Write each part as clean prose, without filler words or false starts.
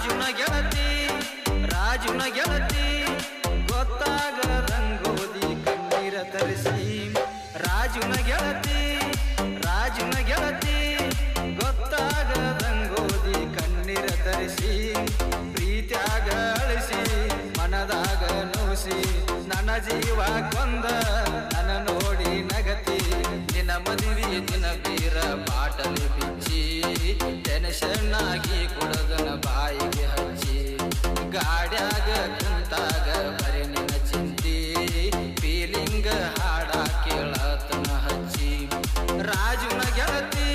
ರಾಜುನ ಗೆಳತಿ ರಾಜುನ ಗೆಳತಿ ಗೊತ್ತಾಗದಂಗೋದಿ ಕಣ್ಣೀರ ತರಿಸಿ ರಾಜುನ ಗೆಳತಿ ರಾಜುನ ಗೆಳತಿ ಗೊತ್ತಾಗದಂಗೋದಿ ಕಣ್ಣೀರ ತರಿಸಿ ಪ್ರೀತ್ಯಾಗ ಅಳಿಸಿ ಮನದಾಗ ನೋಸಿ ನನ್ನ ಜೀವ ಕೊಂದ ನನ್ನ ನೋಡಿ ನಗತಿ ನಿನ್ನ ಮದುವೆ ದಿನ ಬೀರ ಬಾಟಲಿ ಬಿಚ್ಚಿ ಟೆನ್ಷನ್ ಆಗಿ ಕುಡದನ ಬಾಯಿಗೆ ಹಚ್ಚಿ ಗಾಡ್ಯಾಗ ಕುಂತಾಗ ಬರೀ ನಿನ್ನ ಚಿಂತಿ ಫೀಲಿಂಗ್ ಹಾಡ ಕೇಳತನ ಹಚ್ಚಿ ರಾಜುನ ಗೆಳತಿ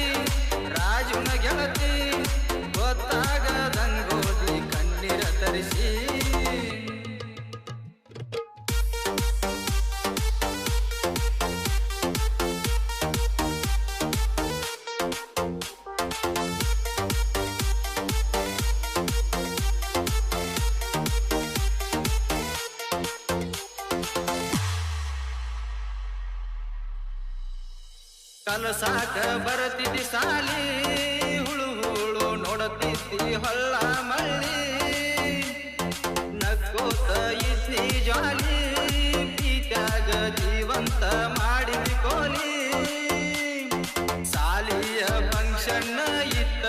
ರಾಜುನ ಗೆಳತಿ ಗೊತ್ತಾಗದಂಗೋದಿ ಕಣ್ಣೀರ ತರಿಸಿ ಕಲಸಾಕ ಬರತಿದ್ದಿ ಸಾಲಿ ಹುಳು ಹುಳು ನೋಡುತ್ತಿದ್ದಿ ಹೊಳ್ಳ ಮಳ್ಳಿ ನಕ್ಕೋತ ಇದ್ದಿ ಜಾಲಿ ಪ್ರೀತ್ಯಾಗ ಜೀವಂತ ಮಾಡಿದಿ ಕೋಲಿ ಸಾಲಿಯ ಫಂಕ್ಷನ್ ಇತ್ತ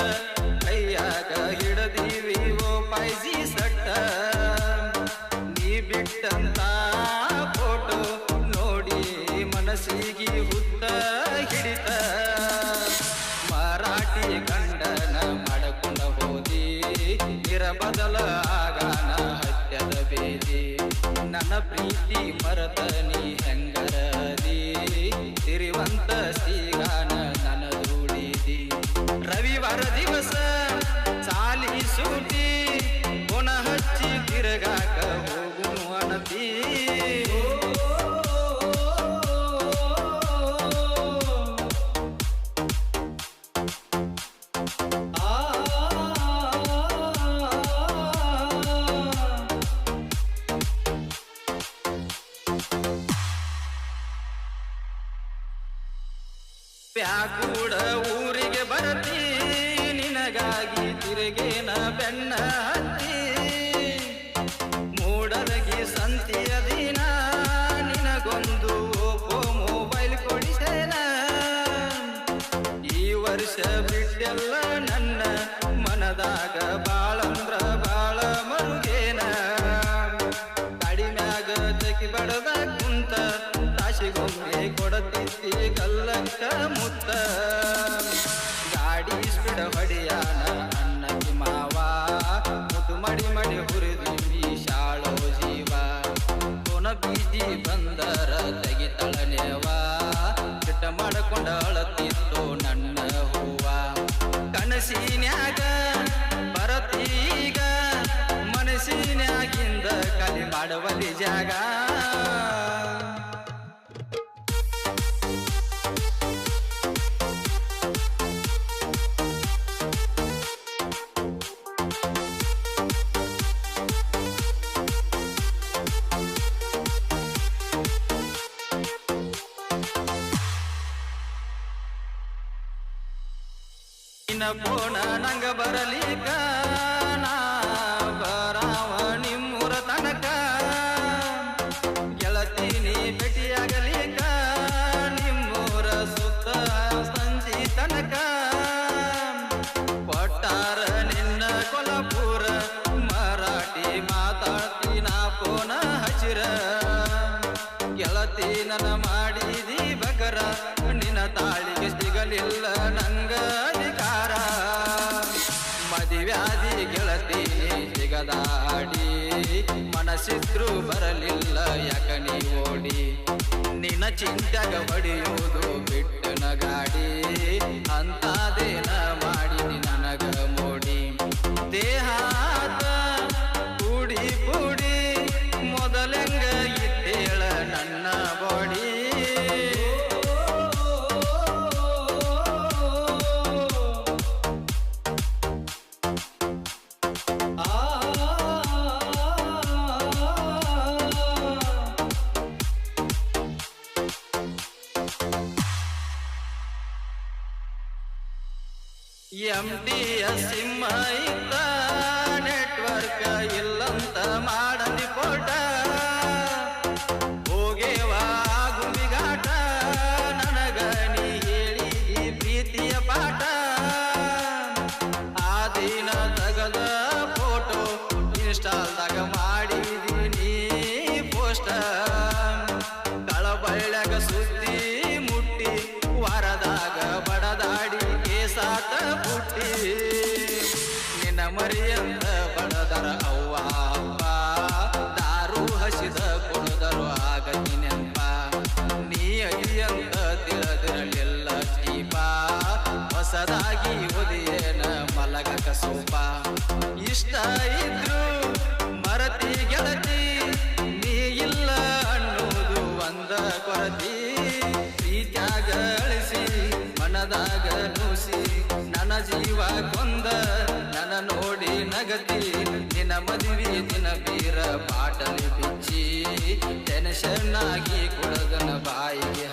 ಕೈಯಾಗ ಹಿಡದೀವಿ ಓ ಪೈಜಿ ಸಟ್ಟ ನೀ ಬಿಟ್ಟಂತ ಫೋಟೋ ನೋಡಿ ಮನಸ್ಸಿಗೆ ಹುತ್ತ ಹಿಡಿತ ಮರಾಠಿ ಗಂಡನ ಮಾಡಕೊಂಡ ಹೋದಿ ನಿರಬದಲ ಆಗಾನ ಹತ್ಯದ ಬೇದಿ ನನ್ನ ಪ್ರೀತಿ ಮರತ ನೀ ಹೆಂಗರದಿ ತಿರುವಂತ ಸಿಗಾನ ನನ್ನ ದುಡಿದಿ ರವಿವಾರ ದಿವಸ ಸಾಲಿ ಸೂಟಿ ಪುನ ಹಚ್ಚಿ ತಿರುಗಾಕ ಹೋಗು ಅನತಿ ಪ್ಯಾಕೂಡ ಊರಿಗೆ ಬರತಿ ನಿನಗಾಗಿ ತಿರುಗೇನ ಬೆನ್ನ ಹತ್ತಿ ಮೂಡಲಗಿ ಸಂತಿಯ ದಿನ ನಿನಗೊಂದು ಓಪೋ ಮೊಬೈಲ್ ಕೊಡಿಸೇನ ಈ ವರ್ಷ ಬಿಟ್ಟೆಲ್ಲ ನನ್ನ ಮನದಾಗ ಬಾಳಂದ್ರ ಬಾಳ ಮರುಗೇನ ಕಡಿಮ್ಯಾಗ ಚಕಿ ಬಡದ ಕುಂತ ತಾಸಿಗೊಮ್ಮೆ ಕೊಡತಿದ್ದಿ ಕಲ್ಲಕ್ಕ ಮುತ್ತ ಗಾಡಿ ಸ್ಪೀಡ್ ಹೊಡಿಯಾನ ಅನ್ನಕ್ಕೆ ಮಾವ ಮುದು ಮಡಿ ಮಡಿ ಹುರಿದಿ ಶಾಳೋ ಜೀವ ಕೊನ ಬೀದಿ ಬಂದರ ತೆಗಿತಳನೇವ ಚಿಟ್ಟ ಮಾಡಿಕೊಂಡ ಅಳತಿತ್ತು ನನ್ನ ಹೂವ ಕನಸಿನ್ಯಾಗ ಬರತೀಗ ಮನಸ್ಸಿನ್ಯಾಗಿಂದ ಕಲಿ ಮಾಡುವಲ್ಲಿ ಜಾಗ ನಿನ್ನ ಪೋಣ ನಂಗ ಬರಲಿಕ ನಾ ಬರಾವ ನಿಮ್ಮೂರ ತನಕ ಗೆಳತಿ ನೀ ಭೇಟಿಯಾಗಲಿಕ ನಿಮ್ಮೂರ ಸುತ್ತ ಸಂಜಿ ತನಕ ಒಟ್ಟಾರ ನಿನ್ನ ಕೊಲ್ಲಾಪುರ ಮರಾಠಿ ಮಾತಾಡ್ತಿ ನಾ ಪೋನ ಹಚಿರ ಗೆಳತಿ ನನ್ನ ಮಾಡಿದಿ ಬಕರ ನಿನ್ನ ತಾಳಿಗೆ ಸಿಗಲಿಲ್ಲ ನಂಗ ಅಧಿಕಾರ ಮದುವ್ಯಾದಿ ಗೆಳತಿ ಸಿಗದಾಡಿ ಮನಸ್ಸಿದ್ರು ಬರಲಿಲ್ಲ ಯಾಕ ನೀ ಓಡಿ ನಿನ್ನ ಚಿಂತ್ಯಾಗ ಹೊಡೆಯುವುದು ಬಿಟ್ಟನ ಗಾಡಿ ಅಂತಾದೇನ ಮಾಡಿದಿ ನನಗ ಮೋಡಿ ದೇಹಾತ ಕೂಡಿ ಕೂಡಿ ಮೊದಲಂಗ ಇಟ್ಟೇಳ ನನ್ನ ಬಾಡಿ MTS ಸಿಂಹ ಇತ್ತ ನೆಟ್ಟ ಹೊಸದಾಗಿ ಒದಿಯೇನ ಮಲಗಕ ಸೋಪ ಇಷ್ಟ ಇದ್ರು ಮರತಿ ಗೆಳತಿ ನೀ ಇಲ್ಲ ಅನ್ನುವುದು ಒಂದ ಕೊರತಿ ಪ್ರೀತ್ಯಾಗ ಅಳಿಸಿ ಮನದಾಗ ನುಸಿ ನನ್ನ ಜೀವ ಕೊಂದ ನನ್ನ ನೋಡಿ ನಗತಿ ನಿನ್ನ ಮದುವೆ ದಿನ ಬೀರ ಬಾಟಲಿ ಬಿಚ್ಚಿ ಟೆನ್ಷನ್ ಆಗಿ ಕುಡದನ ಬಾಯಿಗೆ